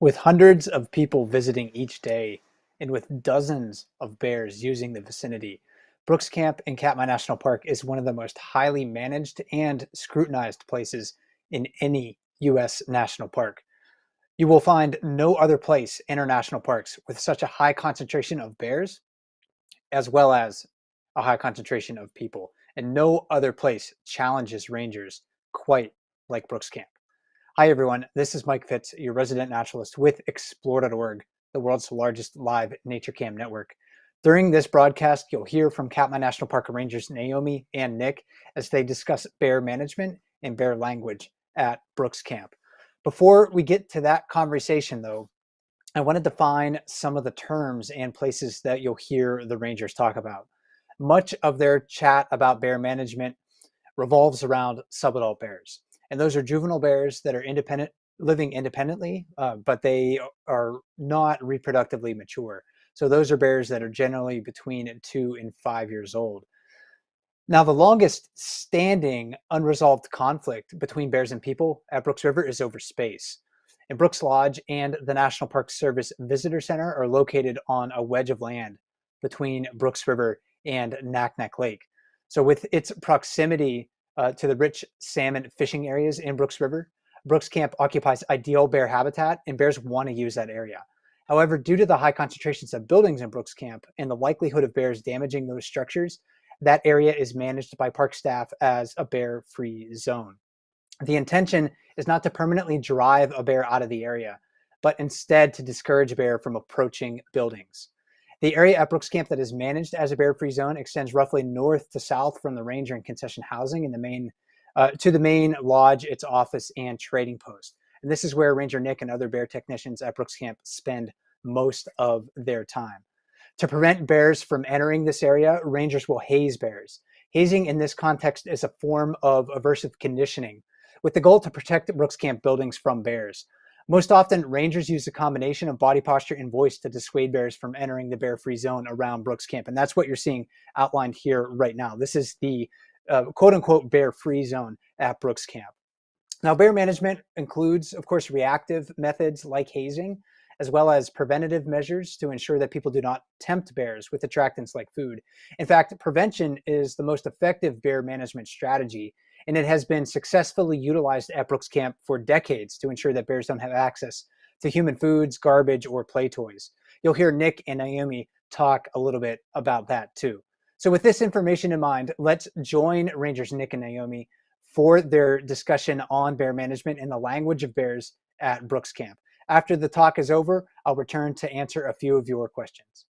With hundreds of people visiting each day and with dozens of bears using the vicinity, Brooks Camp in Katmai National Park is one of the most highly managed and scrutinized places in any U.S. national park. You will find no other place in our national parks with such a high concentration of bears, as well as a high concentration of people. And no other place challenges rangers quite like Brooks Camp. Hi, everyone. This is Mike Fitz, your resident naturalist with Explore.org, the world's largest live nature cam network. During this broadcast, you'll hear from Katmai National Park rangers Naomi and Nick as they discuss bear management and bear language at Brooks Camp. Before we get to that conversation, though, I want to define some of the terms and places that you'll hear the rangers talk about. Much of their chat about bear management revolves around subadult bears. And those are juvenile bears that are living independently, but they are not reproductively mature. So those are bears that are generally between 2 and 5 years old. Now, the longest standing unresolved conflict between bears and people at Brooks River is over space. And Brooks Lodge and the National Park Service Visitor Center are located on a wedge of land between Brooks River and Naknek Lake. So with its proximity to the rich salmon fishing areas in Brooks River, Brooks Camp occupies ideal bear habitat, and bears want to use that area. However, due to the high concentrations of buildings in Brooks Camp and the likelihood of bears damaging those structures, that area is managed by park staff as a bear-free zone. The intention is not to permanently drive a bear out of the area, but instead to discourage a bear from approaching buildings. The area at Brooks Camp that is managed as a bear-free zone extends roughly north to south from the ranger and concession housing in to the main lodge, its office, and trading post. And this is where Ranger Nick and other bear technicians at Brooks Camp spend most of their time. To prevent bears from entering this area, rangers will haze bears. Hazing in this context is a form of aversive conditioning with the goal to protect Brooks Camp buildings from bears. Most often, rangers use a combination of body posture and voice to dissuade bears from entering the bear-free zone around Brooks Camp. And that's what you're seeing outlined here right now. This is the quote-unquote bear-free zone at Brooks Camp. Now, bear management includes, of course, reactive methods like hazing, as well as preventative measures to ensure that people do not tempt bears with attractants like food. In fact, prevention is the most effective bear management strategy, and it has been successfully utilized at Brooks Camp for decades to ensure that bears don't have access to human foods, garbage, or play toys. You'll hear Nick and Naomi talk a little bit about that too. So with this information in mind, let's join Rangers Nick and Naomi for their discussion on bear management and the language of bears at Brooks Camp. After the talk is over, I'll return to answer a few of your questions.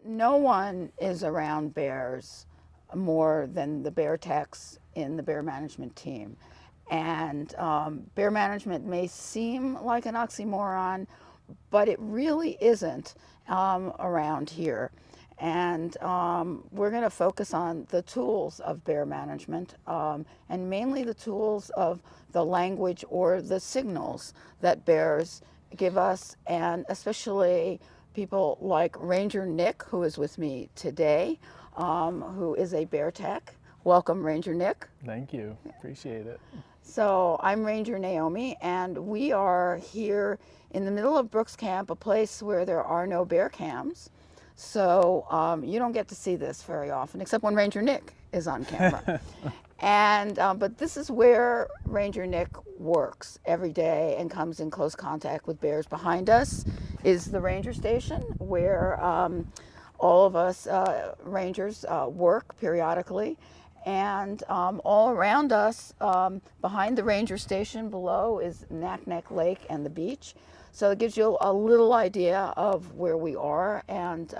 No one is around bears more than the bear techs in the bear management team. And bear management may seem like an oxymoron, but it really isn't around here. And we're going to focus on the tools of bear management and mainly the tools of the language or the signals that bears give us, and especially people like Ranger Nick, who is with me today, who is a bear tech. Welcome, Ranger Nick. Thank you. Appreciate it. So I'm Ranger Naomi, and we are here in the middle of Brooks Camp, a place where there are no bear cams. So you don't get to see this very often, except when Ranger Nick is on camera. And but this is where Ranger Nick works every day and comes in close contact with bears. Behind us is the ranger station where all of us rangers work periodically. And all around us, behind the ranger station below, is Naknek Lake and the beach. So it gives you a little idea of where we are and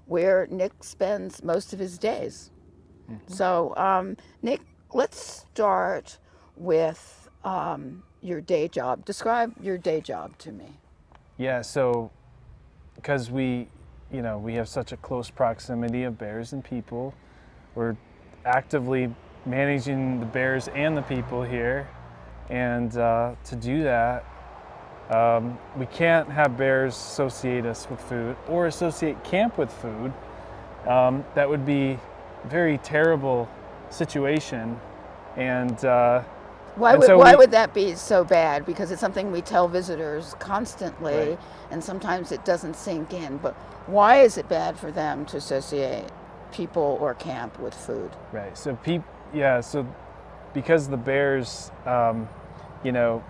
where Nick spends most of his days. Mm-hmm. So Nick, let's start with your day job. Describe your day job to me. Yeah, so because we have such a close proximity of bears and people, we're actively managing the bears and the people here. And to do that, we can't have bears associate us with food or associate camp with food. That would be a very terrible situation. And Why would that be so bad? Because it's something we tell visitors constantly, Right. and sometimes it doesn't sink in. But why is it bad for them to associate people or camp with food? Right. So so because the bears, you know,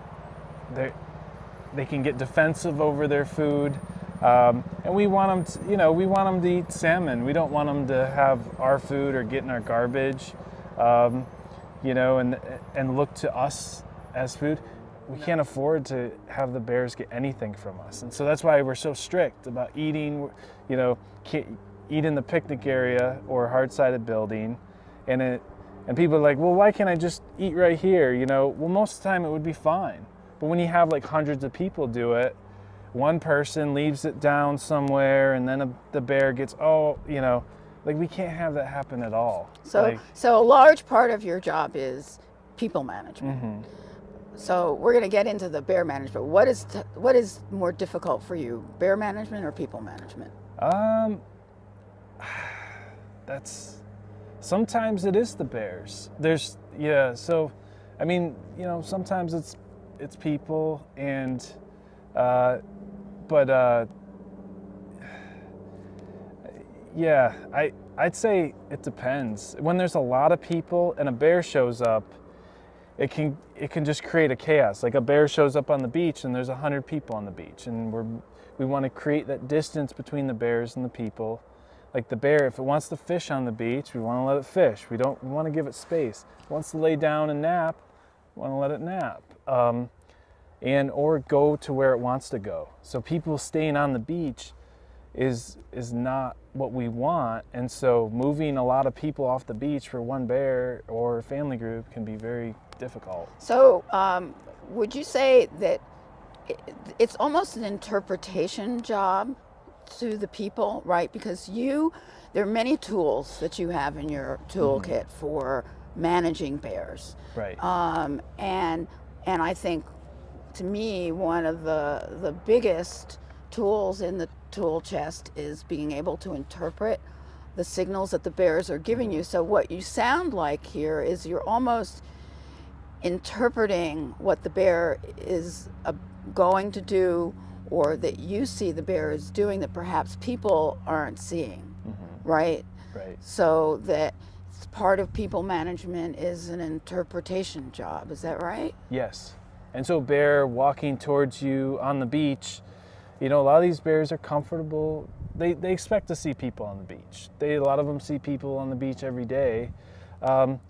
they can get defensive over their food, and we want them to, we want them to eat salmon. We don't want them to have our food or get in our garbage, and look to us as food. We can't afford to have the bears get anything from us, and so that's why we're so strict about eating. Can't eat in the picnic area or hard-sided building, and people are like, well, why can't I just eat right here? Well, most of the time it would be fine. But when you have like hundreds of people do it, one person leaves it down somewhere, and then the bear gets, we can't have that happen at all. So a large part of your job is people management. Mm-hmm. So we're going to get into the bear management. What is more difficult for you, bear management or people management? Sometimes it is the bears. Sometimes it's people, and I'd say it depends. When there's a lot of people and a bear shows up, it can just create a chaos. Like a bear shows up on the beach and there's 100 people on the beach, and we want to create that distance between the bears and the people. Like the bear, if it wants to fish on the beach, we want to let it fish. We want to give it space. If it wants to lay down and nap, we want to let it nap. Or go to where it wants to go. So people staying on the beach is not what we want, and so moving a lot of people off the beach for one bear or family group can be very difficult. So would you say that it's almost an interpretation job to the people, right? Because there are many tools that you have in your toolkit mm-hmm. for managing bears. Right. And I think, to me, one of the biggest tools in the tool chest is being able to interpret the signals that the bears are giving you. So what you sound like here is you're almost interpreting what the bear is going to do, or that you see the bear is doing that perhaps people aren't seeing, mm-hmm. right? Right. So that part of people management is an interpretation job. Is that right? Yes. And so bear walking towards you on the beach, a lot of these bears are comfortable. They expect to see people on the beach. A lot of them see people on the beach every day.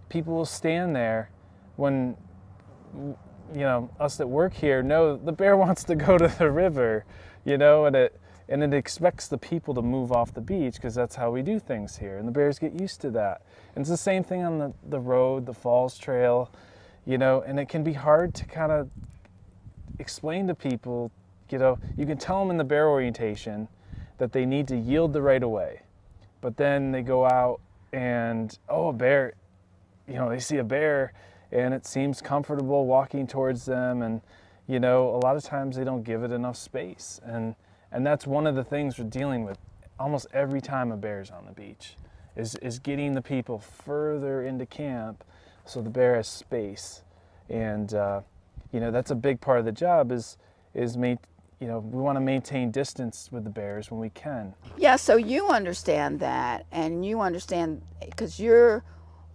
People will stand there when, us that work here know the bear wants to go to the river, and it expects the people to move off the beach because that's how we do things here. And the bears get used to that. And it's the same thing on the road, the falls trail, and it can be hard to kind of explain to people, you can tell them in the bear orientation that they need to yield the right of way. But then they go out and, a bear, they see a bear and it seems comfortable walking towards them, and a lot of times they don't give it enough space. And that's one of the things we're dealing with almost every time a bear's on the beach, is getting the people further into camp so the bear has space. And that's a big part of the job we want to maintain distance with the bears when we can. Yeah, so you understand that, and you understand because you're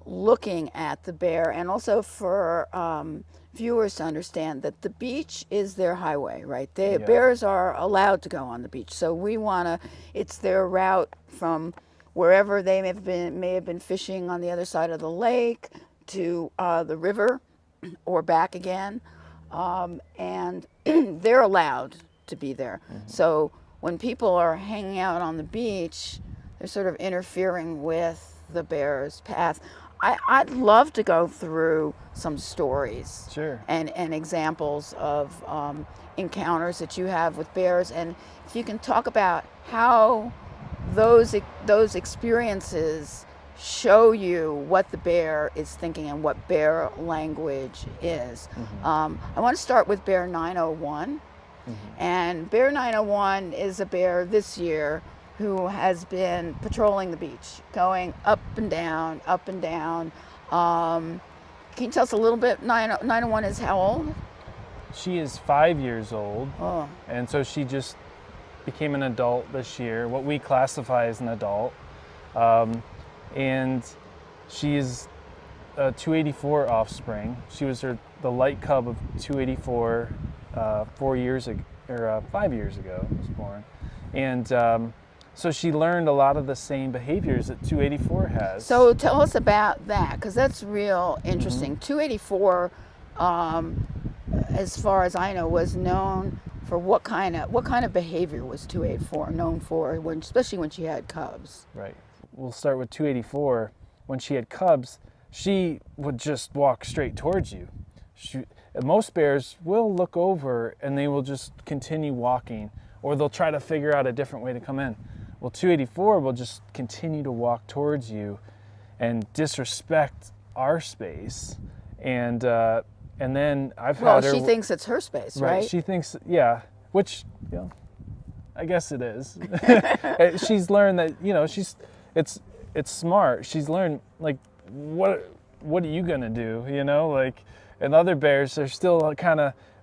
looking at the bear, and also for viewers to understand that the beach is their highway, right? Bears are allowed to go on the beach, so it's their route from wherever they may have been fishing on the other side of the lake to the river or back again, and they're allowed to be there. Mm-hmm. So when people are hanging out on the beach, they're sort of interfering with the bear's path. I'd love to go through some stories, sure, and examples of encounters that you have with bears, and if you can talk about how those experiences show you what the bear is thinking and what bear language is. Mm-hmm. I want to start with bear 901. Mm-hmm. And bear 901 is a bear this year who has been patrolling the beach, going up and down, Can you tell us a little bit? 901 is how old? She is 5 years old, Oh. and so she just became an adult this year, what we classify as an adult. And she is a 284 offspring. She was the light cub of 284 4 years ago, or 5 years ago was born. And so she learned a lot of the same behaviors that 284 has. So tell us about that, because that's real interesting. 284, as far as I know, was known for what kind of behavior was 284 known for, especially when she had cubs? Right. We'll start with 284. When she had cubs, she would just walk straight towards you. Most bears will look over and they will just continue walking, or they'll try to figure out a different way to come in. Well, 284 will just continue to walk towards you and disrespect our space. And then I've had her... Well, she thinks it's her space, right? She thinks, yeah, which, you know, I guess it is. She's learned that, you know, it's smart. She's learned, like, what are you gonna do, you know? Like, and other bears are still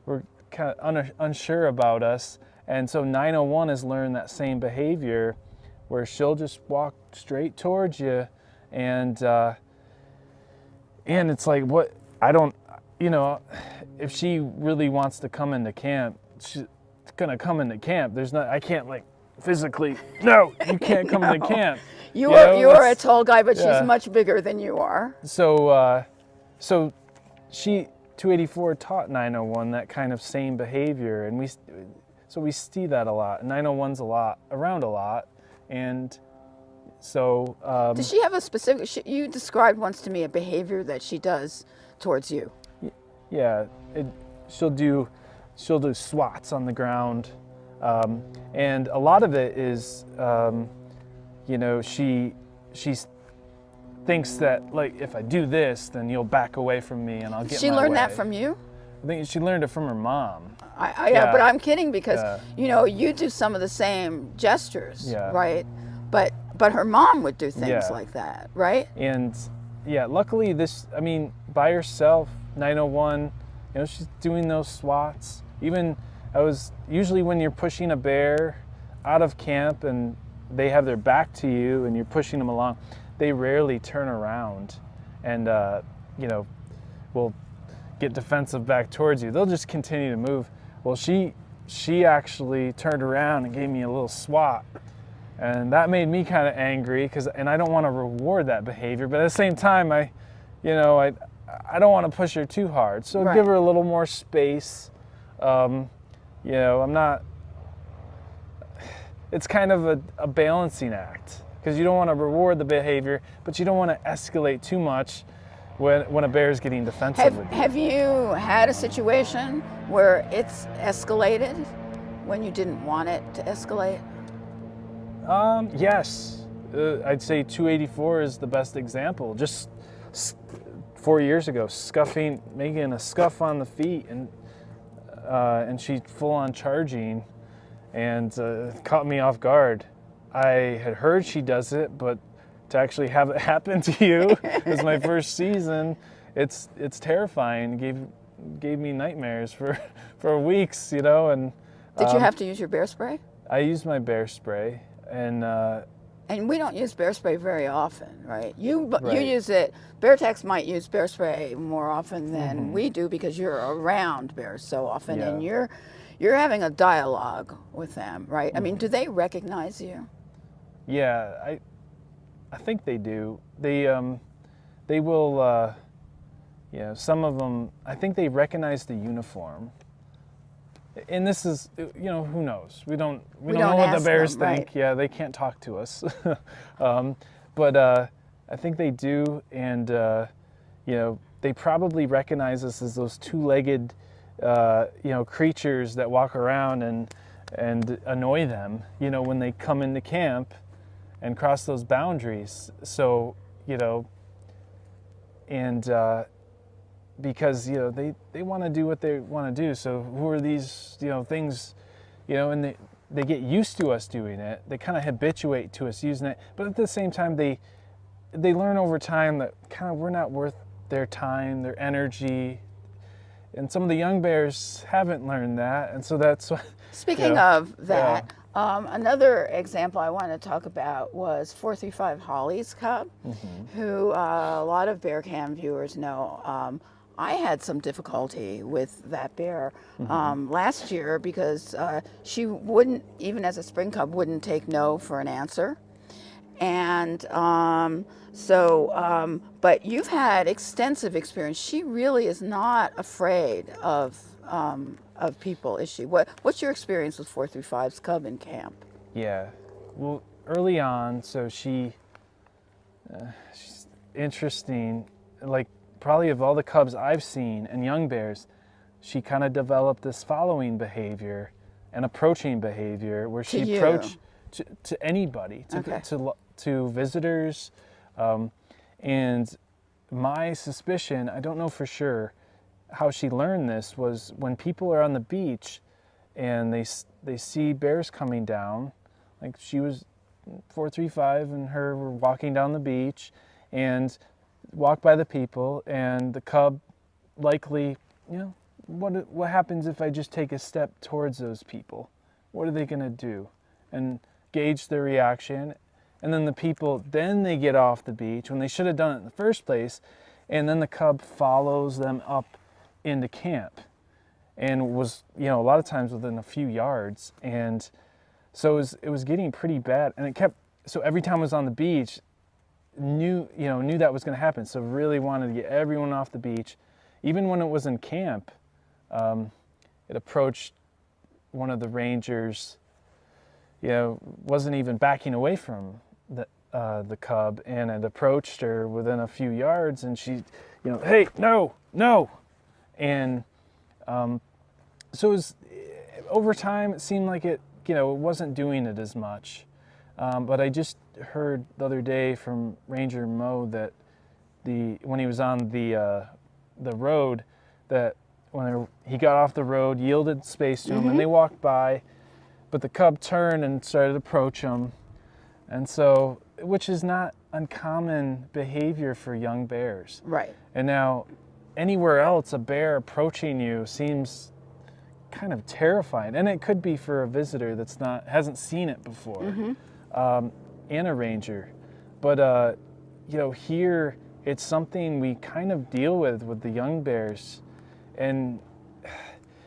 we're kind of unsure about us. And so 901 has learned that same behavior where she'll just walk straight towards you. And it's like, what, I don't, you know, if she really wants to come into camp, she's gonna come into camp. I can't, like, physically, no, you can't come into camp. You are a tall guy, but she's much bigger than you are. So, 284 taught 901 that kind of same behavior, and we see that a lot. 901's around a lot, and so. Does she have a specific? You described once to me a behavior that she does towards you. Yeah, she'll do swats on the ground, and a lot of it is, you know, she thinks that, like, if I do this, then you'll back away from me and I'll get my way. She learned that from you? I think she learned it from her mom. Yeah, but I'm kidding, because you know, you do some of the same gestures, right? But her mom would do things like that, right? And yeah, luckily by herself, 901, you know, she's doing those swats. Usually when you're pushing a bear out of camp and they have their back to you and you're pushing them along, they rarely turn around and, you know, will get defensive back towards you. They'll just continue to move. Well, she actually turned around and gave me a little swat. And that made me kind of angry, and I don't want to reward that behavior, but at the same time, I don't want to push her too hard. So give her a little more space. You know, it's kind of a balancing act, because you don't want to reward the behavior, but you don't want to escalate too much when a bear is getting defensive with you. Have you had a situation where it's escalated when you didn't want it to escalate? Yes. I'd say 284 is the best example. Just 4 years ago, making a scuff on the feet, and she full on charging, and caught me off guard. I had heard she does it, but to actually have it happen to you is my first season. It's terrifying. Gave me nightmares for weeks, you know. And did you have to use your bear spray? I used my bear spray, and we don't use bear spray very often, right? You use it. Bear techs might use bear spray more often than we do, because you're around bears so often, and you're having a dialogue with them, right? I mean, do they recognize you? Yeah, I think they do. They will. Yeah, some of them. I think they recognize the uniform. And this is, you know, who knows? We don't know what the bears think. Right. Yeah, they can't talk to us. But I think they do, and you know, they probably recognize us as those two-legged, you know, creatures that walk around and annoy them, you know, when they come into camp and cross those boundaries. So, you know, and because, you know, they want to do what they want to do. So who are these, you know, things, you know, and they get used to us doing it. They kind of habituate to us using it. But at the same time, they learn over time that kind of we're not worth their time, their energy, and some of the young bears haven't learned that, and so that's what. Speaking of that, another example I want to talk about was 435 Holly's cub, who a lot of bear cam viewers know. I had some difficulty with that bear last year because she wouldn't, even as a spring cub, wouldn't take no for an answer. And but you've had extensive experience. She really is not afraid of people, is she? What's your experience with 435's cub in camp? Yeah, well, early on, so she's interesting. Like, probably of all the cubs I've seen and young bears, she kind of developed this following behavior and approaching behavior where she approached to anybody, to visitors. And my suspicion, I don't know for sure how she learned this, was when people are on the beach and they see bears coming down, like she was 435 and her were walking down the beach and walk by the people, and the cub likely, what happens if I just take a step towards those people? What are they going to do? And gauge their reaction. And then the people, then they get off the beach when they should have done it in the first place, and then the cub follows them up into camp and was, a lot of times within a few yards. And so it was getting pretty bad, and so every time I was on the beach, knew that was going to happen, so really wanted to get everyone off the beach. Even when it was in camp, it approached one of the rangers, wasn't even backing away from the cub, and it approached her within a few yards, and she, hey, no, and so it was, over time it seemed like it wasn't doing it as much. But I just heard the other day from Ranger Mo that when he was on the road, that when he got off the road, yielded space to him, and they walked by, but the cub turned and started to approach him, and so, which is not uncommon behavior for young bears. Right. And now, anywhere else, a bear approaching you seems kind of terrifying, and it could be for a visitor hasn't seen it before. And a ranger, but here it's something we kind of deal with the young bears, and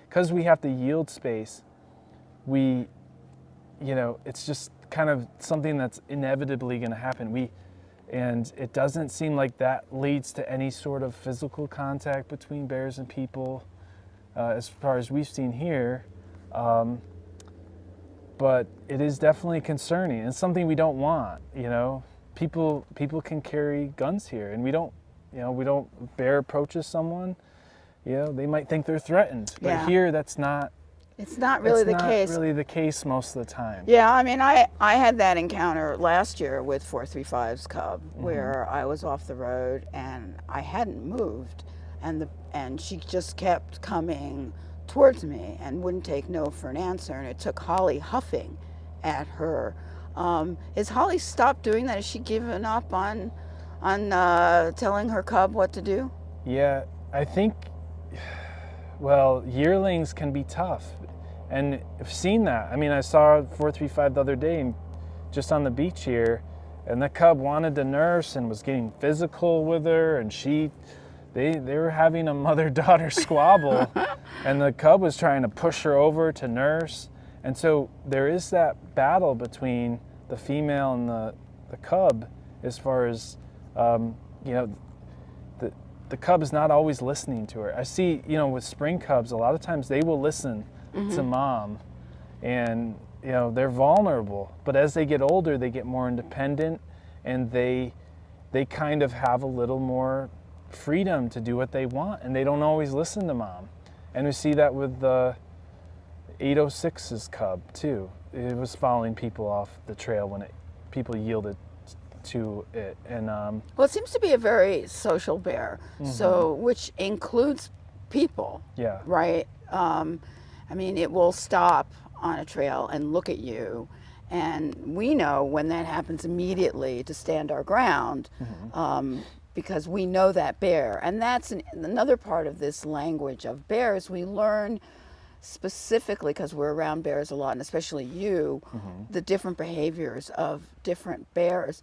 because we have to yield space, it's just kind of something that's inevitably going to happen. And it doesn't seem like that leads to any sort of physical contact between bears and people, as far as we've seen here. But it is definitely concerning, and something we don't want. People can carry guns here, and we don't. Bear approaches someone, they might think they're threatened, but here that's not. It's not really the case. Really the case most of the time. Yeah, I mean, I had that encounter last year with 435's cub, where I was off the road and I hadn't moved, and she just kept coming towards me and wouldn't take no for an answer, and it took Holly huffing at her. Is Holly stopped doing that? Has she given up on telling her cub what to do? Yeah, I think, well, yearlings can be tough, and I've seen that. I mean, I saw 435 the other day just on the beach here, and the cub wanted to nurse and was getting physical with her, and they were having a mother-daughter squabble, and the cub was trying to push her over to nurse. And so there is that battle between the female and the cub, as far as, the cub is not always listening to her. I see, with spring cubs, a lot of times they will listen to mom, and, they're vulnerable. But as they get older, they get more independent, and they kind of have a little more freedom to do what they want, and they don't always listen to mom. And we see that with the 806's cub too. It was following people off the trail when people yielded to it. And well, it seems to be a very social bear, so which includes people. Yeah. Right. I mean, it will stop on a trail and look at you, and we know when that happens immediately to stand our ground. because we know that bear. And that's another part of this language of bears. We learn specifically, because we're around bears a lot, and especially you, the different behaviors of different bears.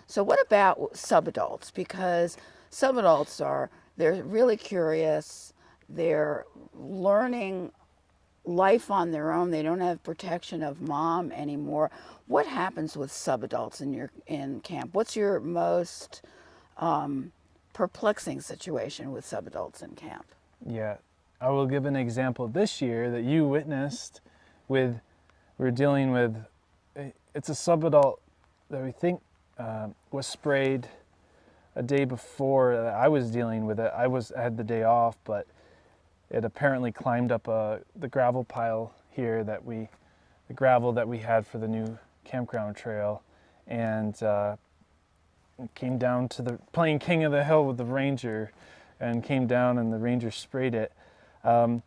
So what about subadults? Because subadults they're really curious. They're learning life on their own. They don't have protection of mom anymore. What happens with subadults in camp? What's your most perplexing situation with subadults in camp? Yeah, I will give an example this year that you witnessed. We're dealing with, it's a subadult that we think was sprayed a day before I was dealing with it. I had the day off, but it apparently climbed up the gravel pile here the gravel that we had for the new campground trail, and came down to playing King of the Hill with the ranger, and came down and the ranger sprayed it. And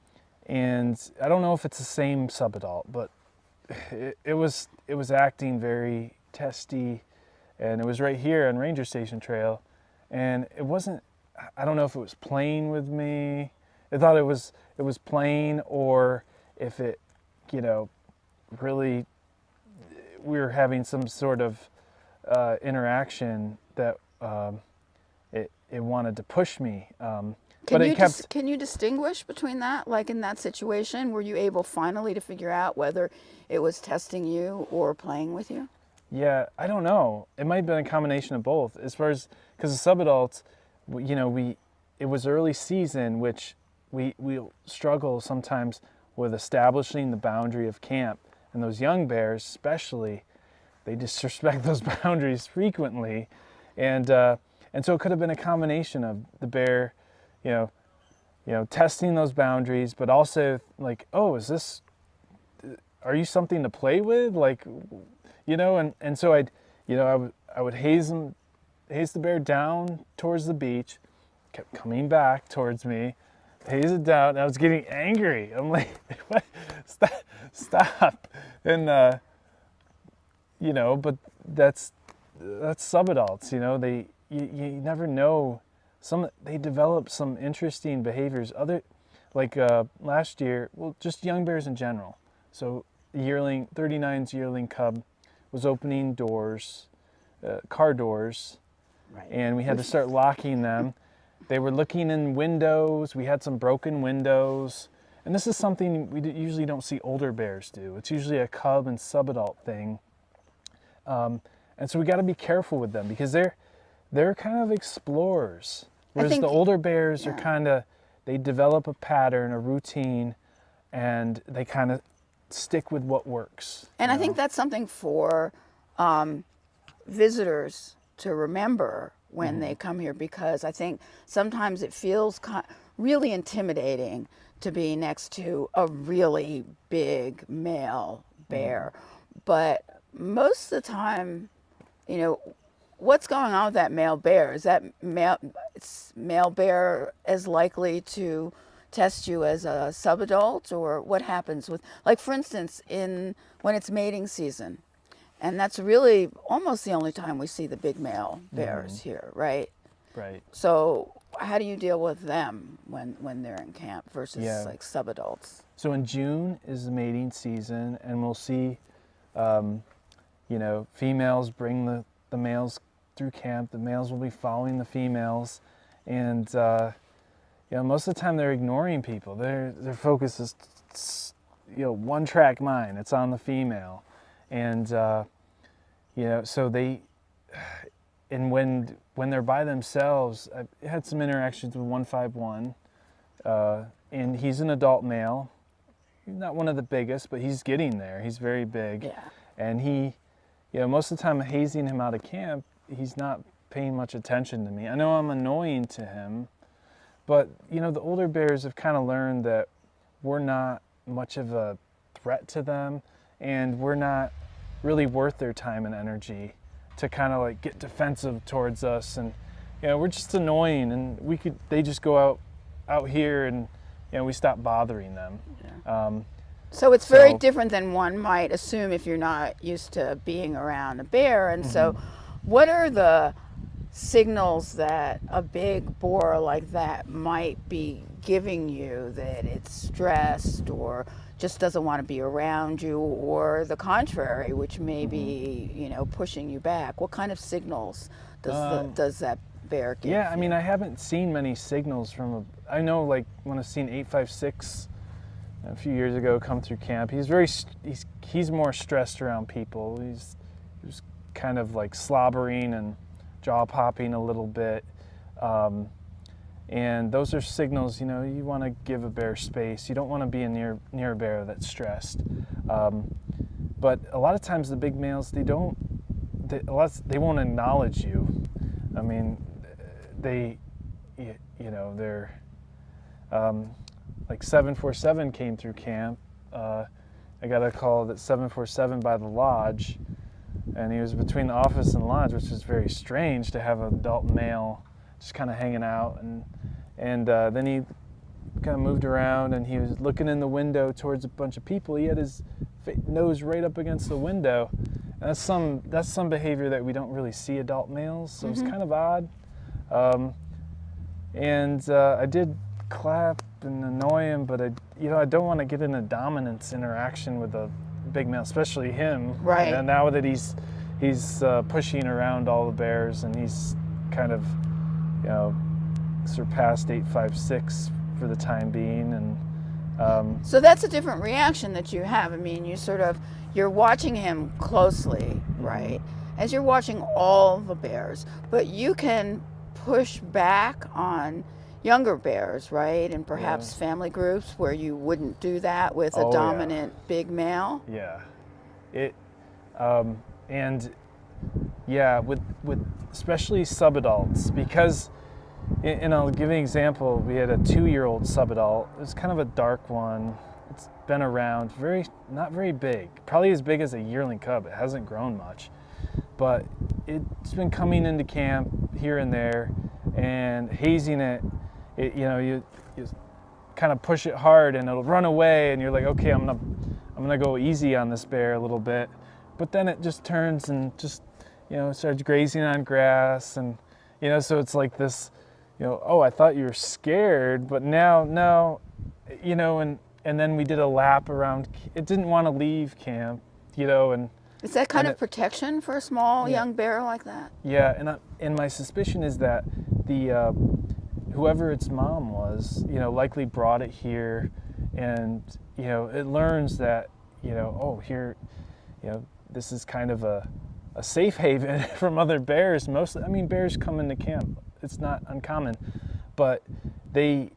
I don't know if it's the same subadult, but it was acting very testy, and it was right here on Ranger Station Trail, and it wasn't, I don't know if it was playing with me. I thought it was playing, or if it, really we were having some sort of interaction that it wanted to push me. Can you distinguish between that? Like in that situation, were you able finally to figure out whether it was testing you or playing with you? Yeah, I don't know. It might have been a combination of both. As far as, because the subadults, it was early season, which we struggle sometimes with establishing the boundary of camp. And those young bears, especially, they disrespect those boundaries frequently. And so it could have been a combination of the bear, testing those boundaries, but also like, oh, are you something to play with? Like, and so I would haze the bear down towards the beach, kept coming back towards me, haze it down, and I was getting angry. I'm like, what? Stop. And, but that's subadults, you never know. They develop some interesting behaviors. Last year, just young bears in general. So 39's yearling cub was opening doors, car doors, right, and we had to start locking them. They were looking in windows. We had some broken windows. And this is something we usually don't see older bears do. It's usually a cub and subadult thing. And so we got to be careful with them, because they're kind of explorers. Whereas the older bears are they develop a pattern, a routine, and they kind of stick with what works. And I think that's something for visitors to remember when they come here, because I think sometimes it feels really intimidating to be next to a really big male bear. But most of the time, what's going on with that male bear? Is that male bear as likely to test you as a subadult, or what happens with, like, for instance, when it's mating season, and that's really almost the only time we see the big male bears here, right? Right. So how do you deal with them when they're in camp versus like subadults? So in June is the mating season, and we'll see, females bring the males through camp. The males will be following the females, and most of the time they're ignoring people. Their focus is, one-track mind. It's on the female, and so they, and when they're by themselves, I've had some interactions with 151, and he's an adult male. He's not one of the biggest, but he's getting there. He's very big, and he, most of the time hazing him out of camp, he's not paying much attention to me. I know I'm annoying to him, but the older bears have kind of learned that we're not much of a threat to them, and we're not really worth their time and energy to kind of like get defensive towards us, and we're just annoying, and they just go out here, and we stop bothering them. So it's very different than one might assume if you're not used to being around a bear. And so what are the signals that a big boar like that might be giving you, that it's stressed or just doesn't want to be around you, or the contrary, which may be, you know, pushing you back? What kind of signals does that bear give Yeah, I mean, you? I haven't seen many signals from a. I know, like when I've seen 856 a few years ago come through camp, he's more stressed around people. He's kind of like slobbering and jaw popping a little bit, and those are signals. You know, you want to give a bear space. You don't want to be near a bear that's stressed. But a lot of times the big males, they won't acknowledge you. I mean, they're like 747 came through camp. I got a call that 747 by the lodge, and he was between the office and lodge, which was very strange to have an adult male just kind of hanging out. And then he kind of moved around, and he was looking in the window towards a bunch of people. He had his nose right up against the window. And that's some behavior that we don't really see adult males, so it's kind of odd. I did clap and annoy him, but I don't want to get in a dominance interaction with a big male, especially him. Right. And now that he's pushing around all the bears, and he's kind of, you know, surpassed 856 for the time being, and So that's a different reaction that you have. I mean, you're watching him closely, right? As you're watching all the bears, but you can push back on younger bears, right? And perhaps family groups where you wouldn't do that with a dominant big male. Yeah, with especially subadults, because, and I'll give you an example. We had a 2-year-old subadult. It's kind of a dark one. It's been around, not very big, probably as big as a yearling cub. It hasn't grown much, but it's been coming into camp here and there and hazing it. You kind of push it hard and it'll run away, and you're like, okay, I'm gonna go easy on this bear a little bit, but then it just turns and just, starts grazing on grass, and so it's like this, oh, I thought you were scared, but now no, and then we did a lap around. It didn't want to leave camp, and is that kind of protection for a small young bear like that? Yeah, and my suspicion is that the whoever its mom was, likely brought it here, and it learns that oh, here, this is kind of a safe haven from other bears. Mostly, I mean, bears come into camp. It's not uncommon, but they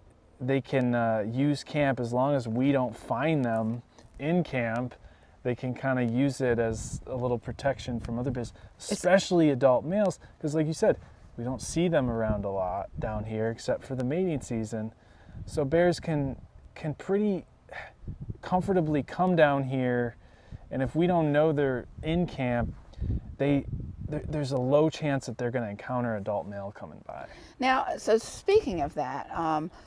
can use camp as long as we don't find them in camp. They can kind of use it as a little protection from other bears, especially adult males, because like you said, we don't see them around a lot down here except for the mating season. So bears can pretty comfortably come down here, and if we don't know they're in camp, there's a low chance that they're going to encounter adult male coming by. Now, so speaking of that,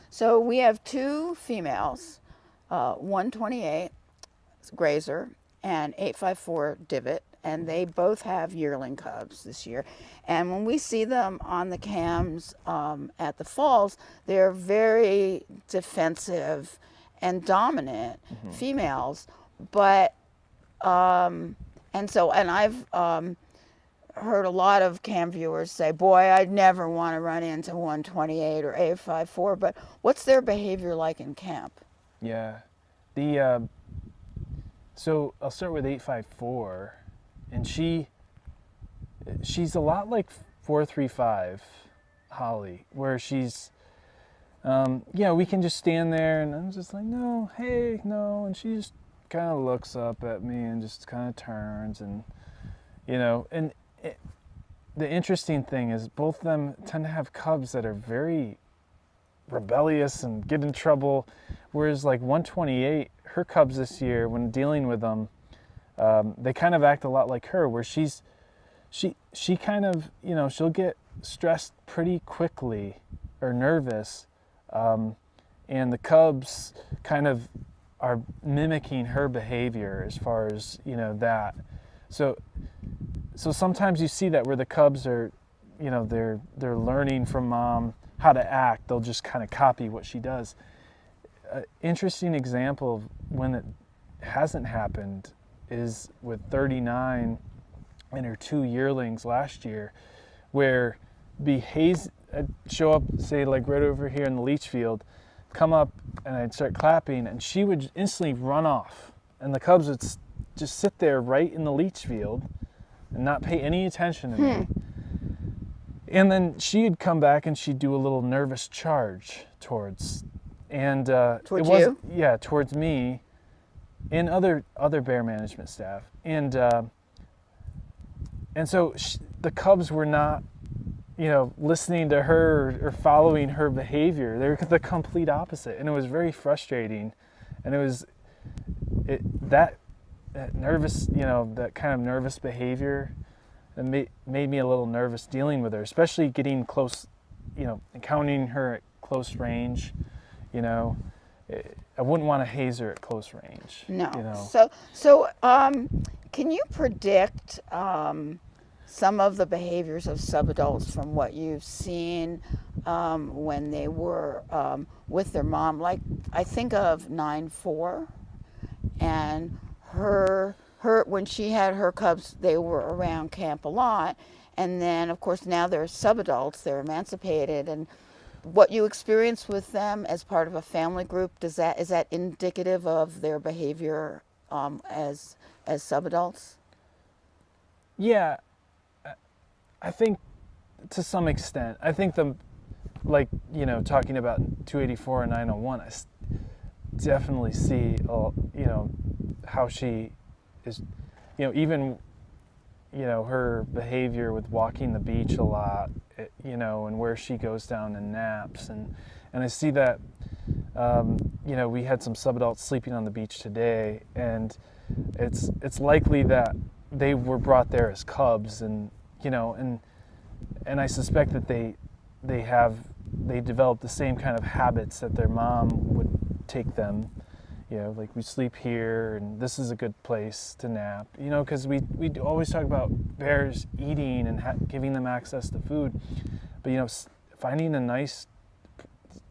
so we have 2 females, 128 grazer and 854 divot, and they both have yearling cubs this year. And when we see them on the cams at the falls, they're very defensive and dominant females. But and I've heard a lot of cam viewers say, boy, I'd never want to run into 128 or 854. But what's their behavior like in camp? Yeah, so I'll start with 854, and she's a lot like 435 Holly, where she's we can just stand there, and I'm just like, no, hey, no, and she just kind of looks up at me and just kind of turns, and the interesting thing is both of them tend to have cubs that are very rebellious and get in trouble, whereas like 128, her cubs this year, when dealing with them, they kind of act a lot like her, where she kind of, she'll get stressed pretty quickly or nervous, and the cubs kind of are mimicking her behavior as far as that. So sometimes you see that where the cubs are you know, they're learning from mom how to act. They'll just kind of copy what she does. Interesting example of when it hasn't happened is with 39 and her 2 yearlings last year, where I'd show up, say like right over here in the leach field, come up and I'd start clapping, and she would instantly run off, and the cubs would just sit there right in the leach field and not pay any attention to me. And then she'd come back and she'd do a little nervous charge towards you? Yeah, towards me and other bear management staff. And so the cubs were not, you know, listening to her or following her behavior. They were the complete opposite, and it was very frustrating. And that nervous, you know, that kind of nervous behavior, it made me a little nervous dealing with her, especially getting close, you know, encountering her at close range. You know, I wouldn't want to haze her at close range. No. You know? So can you predict some of the behaviors of subadults from what you've seen when they were with their mom? Like, I think of 9-4, and her when she had her cubs, they were around camp a lot, and then of course now they're subadults, they're emancipated, and what you experience with them as part of a family group, is that indicative of their behavior as subadults? Yeah, I think to some extent. I think like, you know, talking about 284 and 901, I definitely see, you know, how she is, you know, even, you know, her behavior with walking the beach a lot, you know, and where she goes down and naps. And I see that, you know, we had some subadults sleeping on the beach today, and it's likely that they were brought there as cubs, and, you know, and I suspect that they develop the same kind of habits that their mom would take them, you know, like we sleep here and this is a good place to nap, you know, because we always talk about bears eating and giving them access to food, but, you know, finding a nice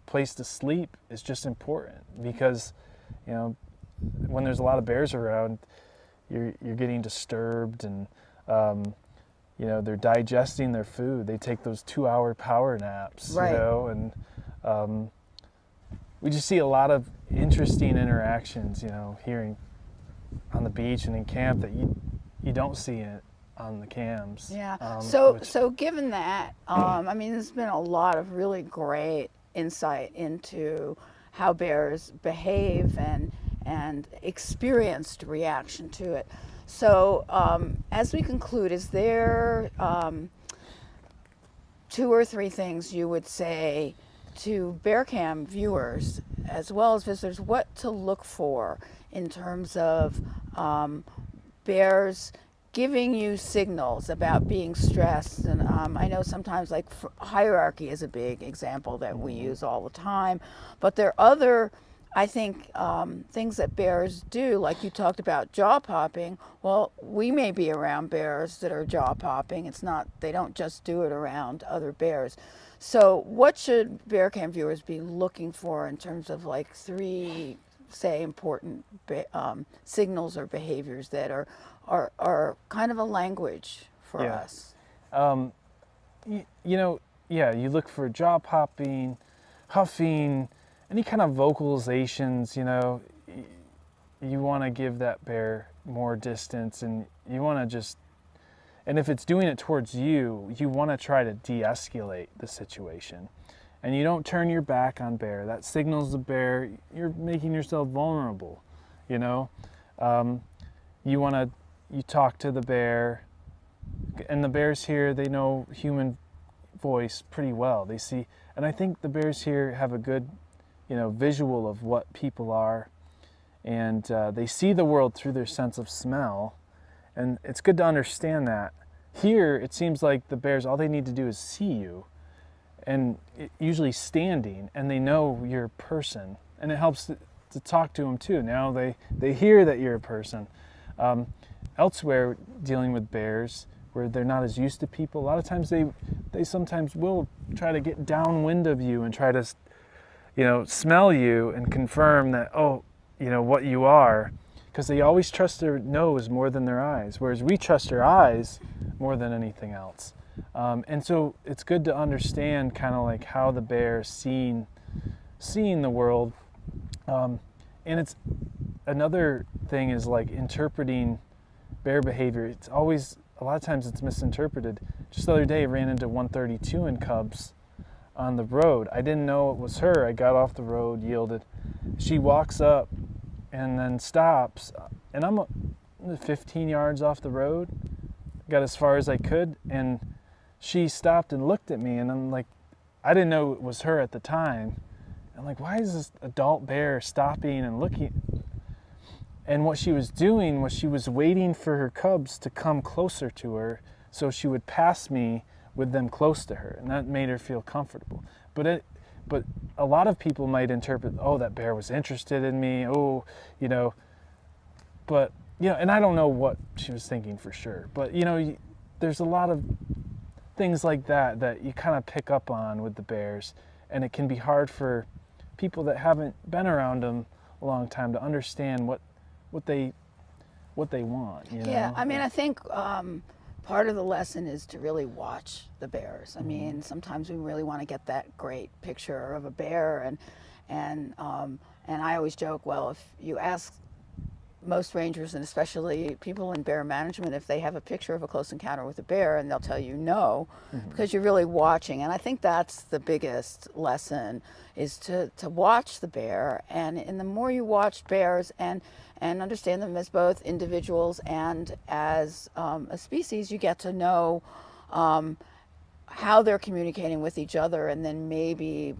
place to sleep is just important, because, you know, when there's a lot of bears around, you're getting disturbed, and you know, they're digesting their food. They take those 2-hour power naps, right. You know, and we just see a lot of interesting interactions, you know, here on the beach and in camp that you don't see it on the cams. Yeah. So given that, I mean, there's been a lot of really great insight into how bears behave and experienced reaction to it. So as we conclude, is there 2 or 3 things you would say to Bearcam viewers as well as visitors, what to look for in terms of bears giving you signals about being stressed? And I know sometimes, like, hierarchy is a big example that we use all the time, but there are other, I think, things that bears do, like you talked about jaw popping. Well, we may be around bears that are jaw popping. It's not, they don't just do it around other bears. So what should Bearcam viewers be looking for in terms of, like, 3, say, important signals or behaviors that are kind of a language for us? You know, yeah, you look for jaw popping, huffing, any kind of vocalizations. You know, you want to give that bear more distance, and you want to just, and if it's doing it towards you, you want to try to de-escalate the situation. And you don't turn your back on bear. That signals the bear you're making yourself vulnerable, you know. You talk to the bear, and the bears here, they know human voice pretty well. They see, and I think the bears here have a good, you know, visual of what people are, and they see the world through their sense of smell, and it's good to understand that. Here, it seems like the bears, all they need to do is see you, and usually standing, and they know you're a person, and it helps to talk to them too. Now they hear that you're a person. Elsewhere, dealing with bears, where they're not as used to people. A lot of times they sometimes will try to get downwind of you and try to, smell you and confirm that, oh, what you are, because they always trust their nose more than their eyes, whereas we trust our eyes more than anything else. And so it's good to understand kind of like how the bear is seeing the world. And it's another thing is like interpreting bear behavior. It's always, a lot of times it's misinterpreted. Just the other day I ran into 132 in cubs on the road. I didn't know it was her. I got off the road, yielded. She walks up and then stops, and I'm 15 yards off the road. Got as far as I could, and she stopped and looked at me, and I'm like, I didn't know it was her at the time. I'm like, why is this adult bear stopping and looking? And what she was doing was she was waiting for her cubs to come closer to her so she would pass me with them close to her, and that made her feel comfortable. But a lot of people might interpret, oh, that bear was interested in me, but, and I don't know what she was thinking for sure, but, there's a lot of things like that you kind of pick up on with the bears, and it can be hard for people that haven't been around them a long time to understand what they want. Yeah, I mean, I think part of the lesson is to really watch the bears. I mean, sometimes we really want to get that great picture of a bear, and I always joke, well, if you ask most rangers, and especially people in bear management, if they have a picture of a close encounter with a bear, and they'll tell you no, because you're really watching. And I think that's the biggest lesson, is to watch the bear, and the more you watch bears and understand them as both individuals and as a species, you get to know how they're communicating with each other, and then maybe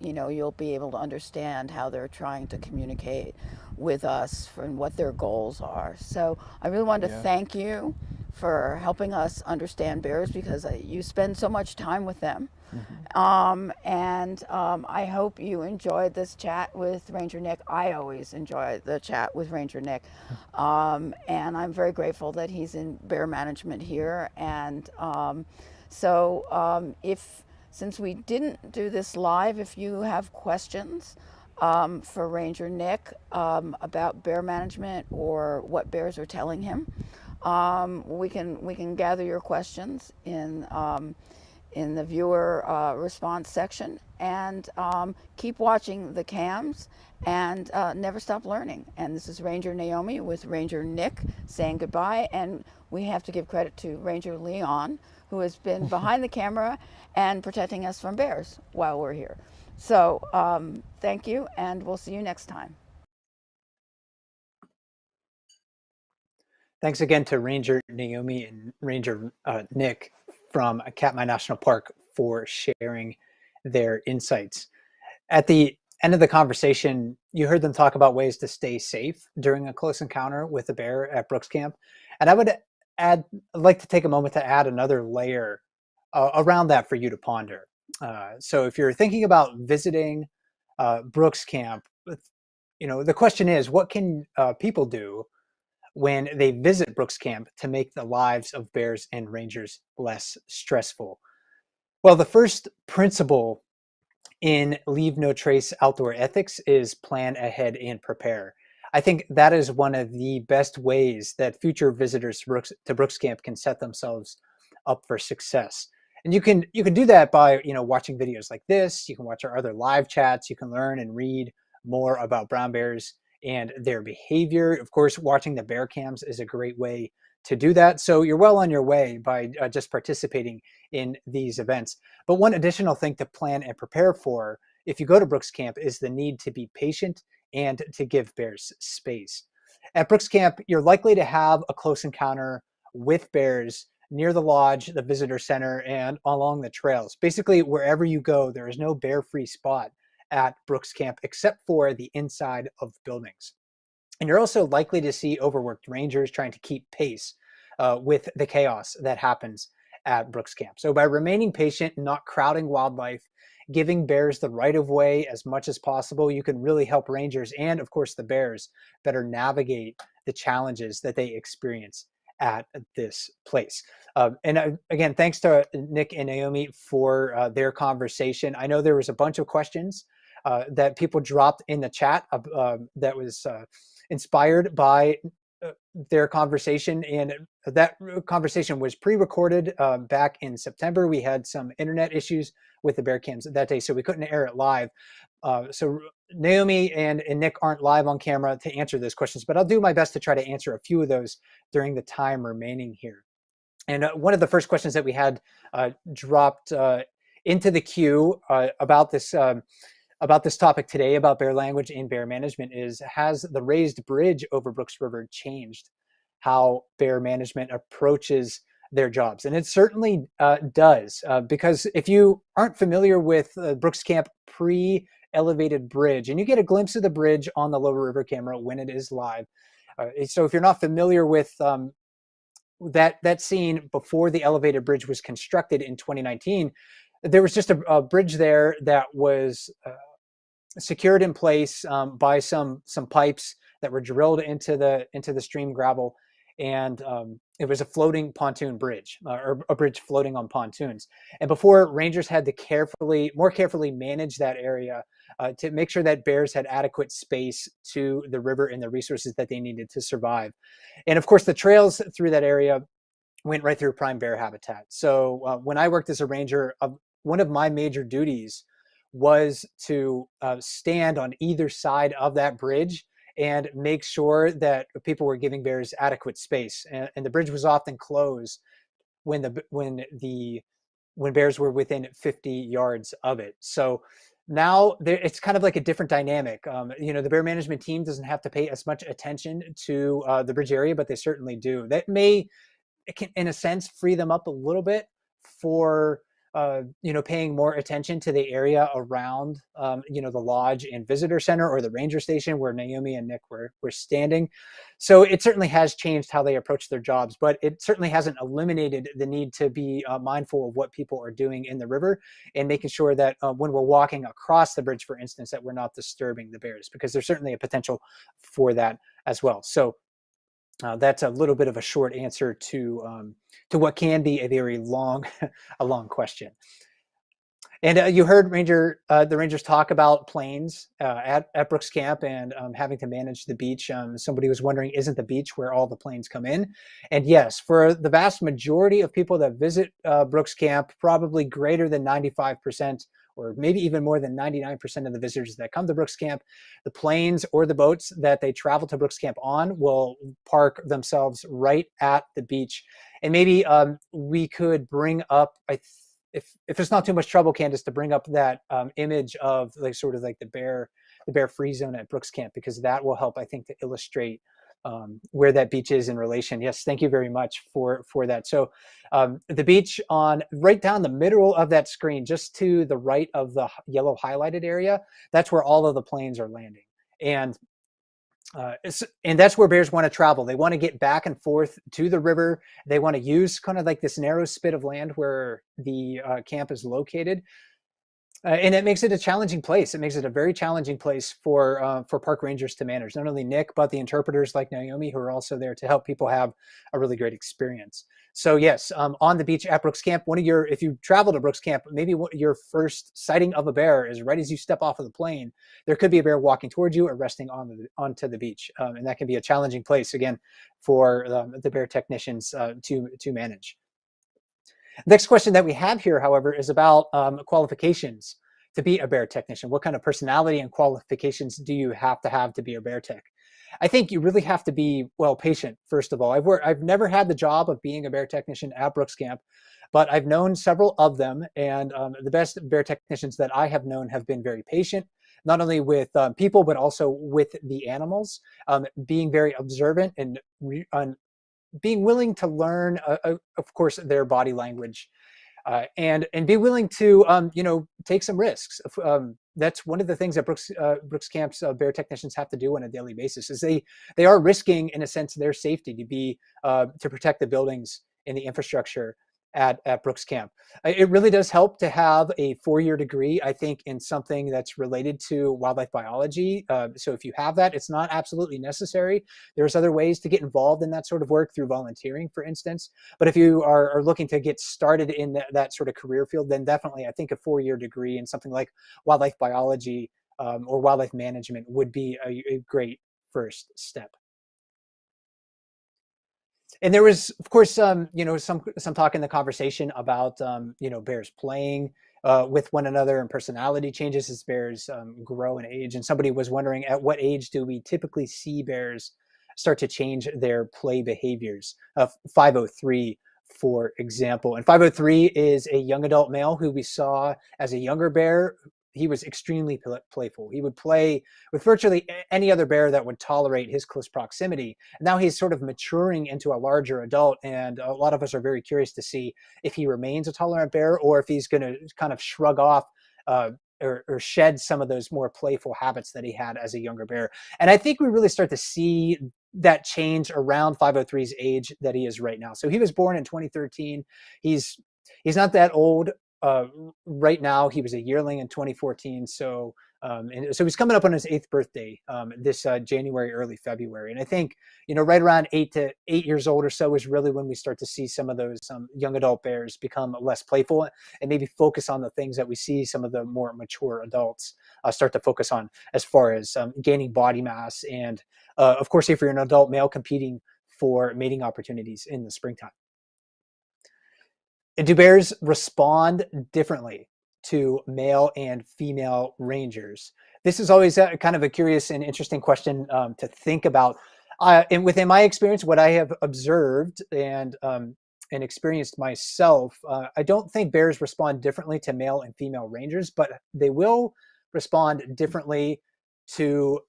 you'll be able to understand how they're trying to communicate with us and what their goals are. So I really wanted to thank you for helping us understand bears, because you spend so much time with them. I hope you enjoyed this chat with Ranger Nick. I always enjoy the chat with Ranger Nick. And I'm very grateful that he's in bear management here. And since we didn't do this live, if you have questions for Ranger Nick about bear management or what bears are telling him, we can gather your questions in the viewer response section, and keep watching the cams, and never stop learning. And this is Ranger Naomi with Ranger Nick saying goodbye, and we have to give credit to Ranger Leon, who has been behind the camera and protecting us from bears while we're here. So thank you, and we'll see you next time. Thanks again to Ranger Naomi and Ranger Nick from Katmai National Park for sharing their insights. At the end of the conversation, you heard them talk about ways to stay safe during a close encounter with a bear at Brooks Camp. And I'd like to take a moment to add another layer around that for you to ponder. So if you're thinking about visiting Brooks Camp, the question is, what can people do when they visit Brooks Camp to make the lives of bears and rangers less stressful? Well, the first principle in Leave No Trace outdoor ethics is plan ahead and prepare. I think that is one of the best ways that future visitors to Brooks Camp can set themselves up for success. And you can do that by watching videos like this. You can watch our other live chats. You can learn and read more about brown bears and their behavior. Of course, watching the bear cams is a great way to do that. So you're well on your way by just participating in these events. But one additional thing to plan and prepare for if you go to Brooks Camp is the need to be patient and to give bears space. At Brooks Camp, you're likely to have a close encounter with bears near the lodge, the visitor center, and along the trails. Basically, wherever you go, there is no bear-free spot at Brooks Camp except for the inside of buildings. And you're also likely to see overworked rangers trying to keep pace with the chaos that happens at Brooks Camp. So by remaining patient, not crowding wildlife, giving bears the right of way as much as possible, you can really help rangers and, of course, the bears better navigate the challenges that they experience at this place. Again, thanks to Nick and Naomi for their conversation. I know there was a bunch of questions that people dropped in the chat that was inspired by their conversation, and that conversation was pre-recorded back in September. We had some internet issues with the bear cams that day, so we couldn't air it live. So Naomi and Nick aren't live on camera to answer those questions, but I'll do my best to try to answer a few of those during the time remaining here. And one of the first questions that we had dropped into the queue about this topic today, about bear language and bear management, is: has the raised bridge over Brooks River changed how bear management approaches their jobs? And it certainly does, because if you aren't familiar with Brooks Camp pre-elevated bridge, and you get a glimpse of the bridge on the lower river camera when it is live. So if you're not familiar with that scene before the elevated bridge was constructed in 2019, there was just a bridge there that was secured in place by some pipes that were drilled into the stream gravel, and it was a floating pontoon bridge, or a bridge floating on pontoons. And before, rangers had to more carefully manage that area to make sure that bears had adequate space to the river and the resources that they needed to survive. And of course, the trails through that area went right through prime bear habitat. So when I worked as a ranger, one of my major duties was to stand on either side of that bridge and make sure that people were giving bears adequate space. And the bridge was often closed when bears were within 50 yards of it. So now it's kind of like a different dynamic. The bear management team doesn't have to pay as much attention to the bridge area, but they certainly do. It can, in a sense, free them up a little bit for paying more attention to the area around the lodge and visitor center, or the ranger station where Naomi and Nick were standing. So it certainly has changed how they approach their jobs, but it certainly hasn't eliminated the need to be mindful of what people are doing in the river, and making sure that when we're walking across the bridge, for instance, that we're not disturbing the bears, because there's certainly a potential for that as well. So that's a little bit of a short answer to what can be a very long question. And you heard the rangers talk about planes at Brooks Camp, and having to manage the beach. Somebody was wondering, isn't the beach where all the planes come in? And yes, for the vast majority of people that visit Brooks Camp, probably greater than 95%, or maybe even more than 99% of the visitors that come to Brooks Camp, the planes or the boats that they travel to Brooks Camp on will park themselves right at the beach. And maybe we could bring up, if it's not too much trouble, Candace, to bring up that image of the bear free zone at Brooks Camp, because that will help, I think, to illustrate where that beach is in relation. Yes, thank you very much for that. So the beach right down the middle of that screen, just to the right of the yellow highlighted area, that's where all of the planes are landing. And that's where bears want to travel. They want to get back and forth to the river. They want to use kind of like this narrow spit of land where the camp is located. And it makes it a challenging place. It makes it a very challenging place for park rangers to manage. Not only Nick, but the interpreters like Naomi, who are also there to help people have a really great experience. So yes, on the beach at Brooks Camp, if you travel to Brooks Camp, maybe your first sighting of a bear is right as you step off of the plane. There could be a bear walking towards you or resting onto the beach, and that can be a challenging place again for the bear technicians to manage. Next question that we have here, however, is about qualifications to be a bear technician. What kind of personality and qualifications do you have to be a bear tech? I think you really have to be, patient, first of all. I've never had the job of being a bear technician at Brooks Camp, but I've known several of them, and the best bear technicians that I have known have been very patient, not only with people, but also with the animals, being very observant and being willing to learn, of course, their body language, and be willing to, take some risks. That's one of the things that Brooks Camp's bear technicians have to do on a daily basis. Is they are risking, in a sense, their safety to protect the buildings and the infrastructure at Brooks Camp. It really does help to have a 4-year degree, I think, in something that's related to wildlife biology. So if you have that, it's not absolutely necessary. There's other ways to get involved in that sort of work through volunteering, for instance. But if you are looking to get started in that sort of career field, then definitely I think a 4-year degree in something like wildlife biology or wildlife management would be a great first step. And there was, of course, some talk in the conversation about bears playing with one another and personality changes as bears grow in age. And somebody was wondering, at what age do we typically see bears start to change their play behaviors? 503, for example. And 503 is a young adult male who we saw as a younger bear. He was extremely playful. He would play with virtually any other bear that would tolerate his close proximity. Now he's sort of maturing into a larger adult, and a lot of us are very curious to see if he remains a tolerant bear or if he's going to kind of shrug off or shed some of those more playful habits that he had as a younger bear. And I think we really start to see that change around 503's age that he is right now. So he was born in 2013. He's not that old. Right now, he was a yearling in 2014. So he's coming up on his 8th birthday this January, early February. And I think, right around 8 years old or so is really when we start to see some of those young adult bears become less playful and maybe focus on the things that we see some of the more mature adults start to focus on, as far as gaining body mass. And of course, if you're an adult male, competing for mating opportunities in the springtime. And do bears respond differently to male and female rangers? This is always kind of a curious and interesting question to think about. And within my experience, what I have observed and experienced myself, I don't think bears respond differently to male and female rangers, but they will respond differently to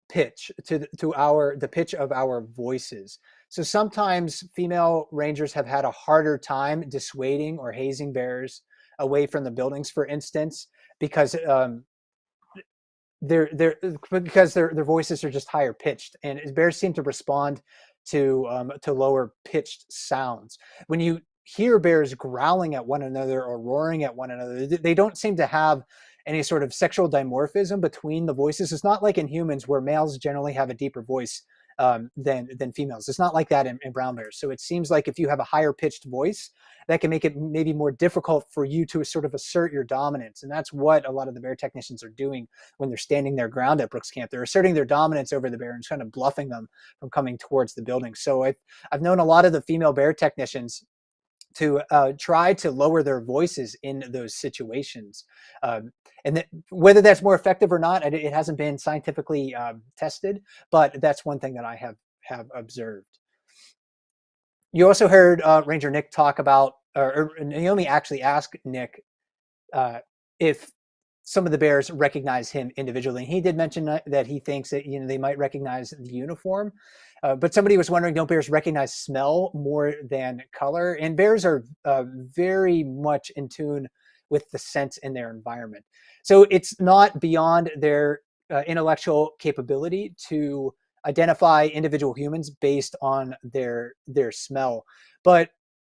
pitch, to the pitch of our voices. So sometimes female rangers have had a harder time dissuading or hazing bears away from the buildings, for instance, because their voices are just higher pitched, and bears seem to respond to lower pitched sounds. When you hear bears growling at one another or roaring at one another, they don't seem to have any sort of sexual dimorphism between the voices. It's not like in humans where males generally have a deeper voice than females. It's not like that in brown bears. So it seems like if you have a higher pitched voice, that can make it maybe more difficult for you to sort of assert your dominance. And that's what a lot of the bear technicians are doing when they're standing their ground at Brooks Camp. They're asserting their dominance over the bear and kind of bluffing them from coming towards the building. So I've known a lot of the female bear technicians to try to lower their voices in those situations. And whether that's more effective or not, it hasn't been scientifically tested, but that's one thing that I have observed. You also heard Ranger Nick talk about, or Naomi actually asked Nick if some of the bears recognize him individually. And he did mention that he thinks that they might recognize the uniform. But somebody was wondering, don't bears recognize smell more than color? And bears are very much in tune with the sense in their environment. So it's not beyond their intellectual capability to identify individual humans based on their smell. But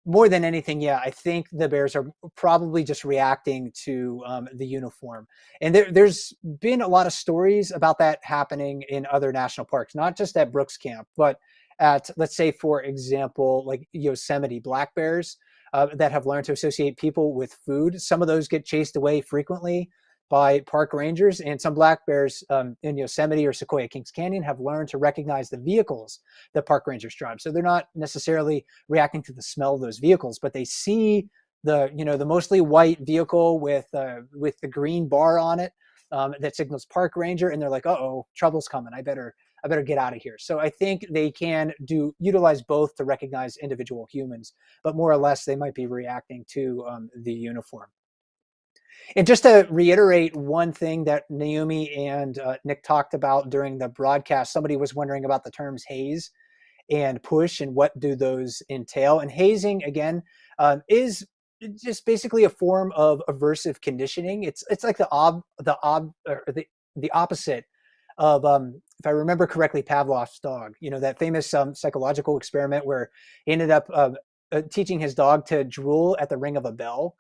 more than anything, yeah, I think the bears are probably just reacting to the uniform. And there's been a lot of stories about that happening in other national parks, not just at Brooks Camp, but at, let's say, for example, like Yosemite black bears that have learned to associate people with food. Some of those get chased away frequently by park rangers, and some black bears in Yosemite or Sequoia Kings Canyon have learned to recognize the vehicles that park rangers drive. So they're not necessarily reacting to the smell of those vehicles, but they see the mostly white vehicle with the green bar on it that signals park ranger, and they're like, uh-oh, trouble's coming. I better get out of here. So I think they can utilize both to recognize individual humans, but more or less they might be reacting to the uniform. And just to reiterate one thing that Naomi and Nick talked about during the broadcast, somebody was wondering about the terms haze and push and what do those entail. And hazing, again, is just basically a form of aversive conditioning. It's like the opposite of, if I remember correctly, Pavlov's dog. That famous psychological experiment where he ended up teaching his dog to drool at the ring of a bell.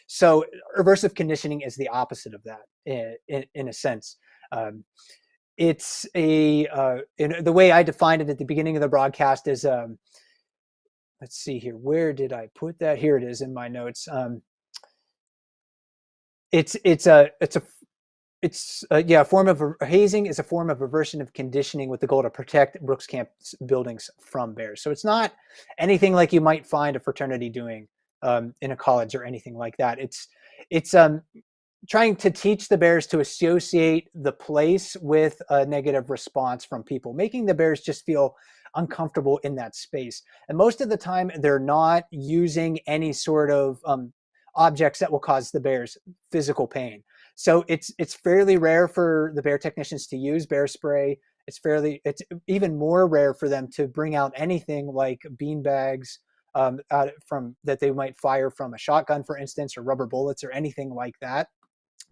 So aversive conditioning is the opposite of that in a sense. It's the way I defined it at the beginning of the broadcast is, let's see here, where did I put that? Here it is in my notes. A form of hazing is a form of aversion of conditioning with the goal to protect Brooks Camp buildings from bears. So it's not anything like you might find a fraternity doing in a college or anything like that. It's trying to teach the bears to associate the place with a negative response from people, making the bears just feel uncomfortable in that space. And most of the time, they're not using any sort of objects that will cause the bears physical pain. So it's fairly rare for the bear technicians to use bear spray. It's even more rare for them to bring out anything like bean bags that they might fire from a shotgun, for instance, or rubber bullets or anything like that.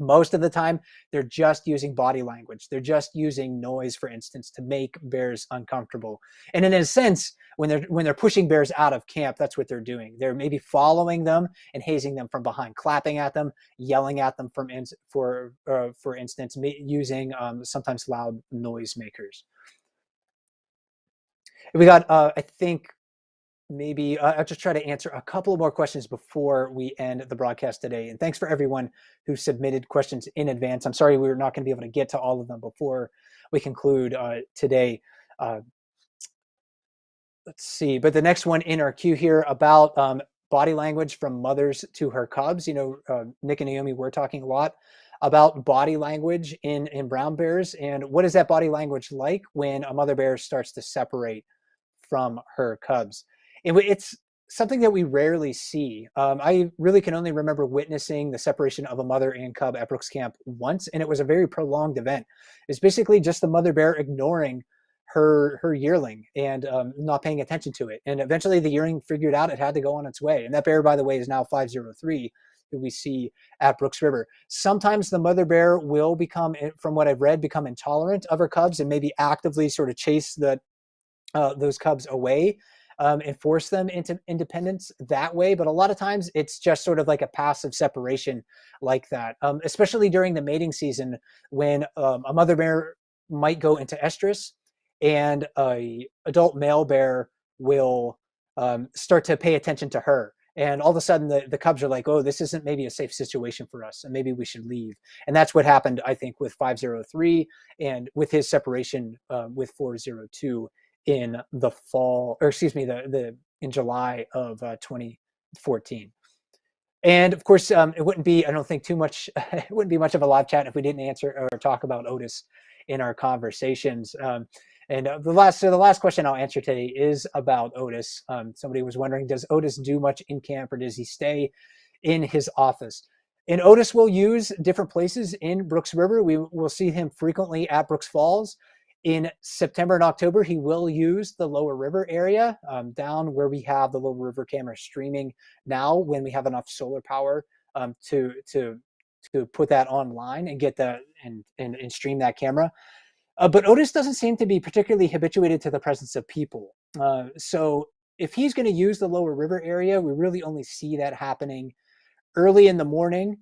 Most of the time, they're just using body language. They're just using noise, for instance, to make bears uncomfortable. And in a sense, when they're pushing bears out of camp, that's what they're doing. They're maybe following them and hazing them from behind, clapping at them, yelling at them for instance, using sometimes loud noise makers. We got, I think, maybe I'll just try to answer a couple more questions before we end the broadcast today. And thanks for everyone who submitted questions in advance. I'm sorry we're not going to be able to get to all of them before we conclude today. Let's see, but the next one in our queue here about body language from mothers to her cubs. Nick and Naomi were talking a lot about body language in brown bears, and what is that body language like when a mother bear starts to separate from her cubs? It's something that we rarely see. I really can only remember witnessing the separation of a mother and cub at Brooks Camp once, and it was a very prolonged event. It's basically just the mother bear ignoring her yearling and not paying attention to it. And eventually the yearling figured out it had to go on its way. And that bear, by the way, is now 503, who we see at Brooks River. Sometimes the mother bear will become, from what I've read, become intolerant of her cubs and maybe actively sort of chase those cubs away and force them into independence that way. But a lot of times it's just sort of like a passive separation like that, especially during the mating season when a mother bear might go into estrus and a adult male bear will start to pay attention to her. And all of a sudden the cubs are like, oh, this isn't maybe a safe situation for us, and maybe we should leave. And that's what happened, I think, with 503 and with his separation with 402 in the fall, or excuse me, in July of 2014. And of course, it wouldn't be, I don't think it wouldn't be much of a live chat if we didn't answer or talk about Otis in our conversations. The last question I'll answer today is about Otis. Somebody was wondering, does Otis do much in camp or does he stay in his office? And Otis will use different places in Brooks River. We will see him frequently at Brooks Falls. In September and October, he will use the lower river area down where we have the lower river camera streaming now when we have enough solar power to put that online and get and stream that camera. But Otis doesn't seem to be particularly habituated to the presence of people. So if he's going to use the lower river area, we really only see that happening early in the morning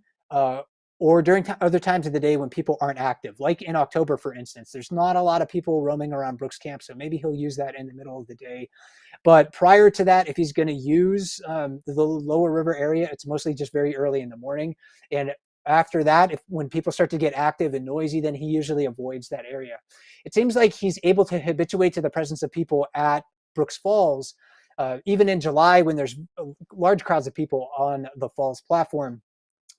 or during other times of the day when people aren't active. Like in October, for instance, there's not a lot of people roaming around Brooks Camp, so maybe he'll use that in the middle of the day. But prior to that, if he's going to use the lower river area, it's mostly just very early in the morning. And after that, when people start to get active and noisy, then he usually avoids that area. It seems like he's able to habituate to the presence of people at Brooks Falls, even in July when there's large crowds of people on the falls platform,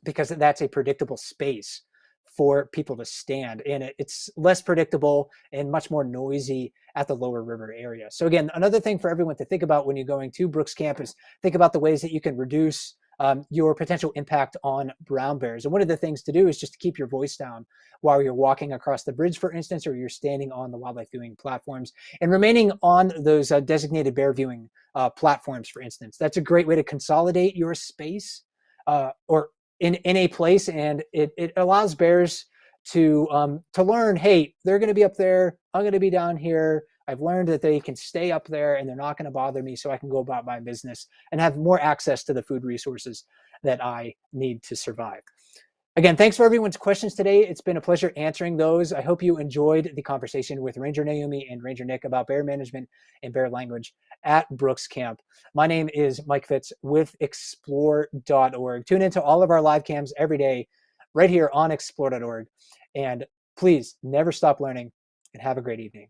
because that's a predictable space for people to stand. And it's less predictable and much more noisy at the lower river area. So again, another thing for everyone to think about when you're going to Brooks Camp is think about the ways that you can reduce your potential impact on brown bears. And one of the things to do is just to keep your voice down while you're walking across the bridge, for instance, or you're standing on the wildlife viewing platforms and remaining on those designated bear viewing platforms, for instance. That's a great way to consolidate your space or in a place, and it allows bears to learn, hey, they're going to be up there, I'm going to be down here. I've learned that they can stay up there and they're not going to bother me, so I can go about my business and have more access to the food resources that I need to survive. Again, thanks for everyone's questions today. It's been a pleasure answering those. I hope you enjoyed the conversation with Ranger Naomi and Ranger Nick about bear management and bear language at Brooks Camp. My name is Mike Fitz with explore.org. Tune into all of our live cams every day right here on explore.org. And please never stop learning, and have a great evening.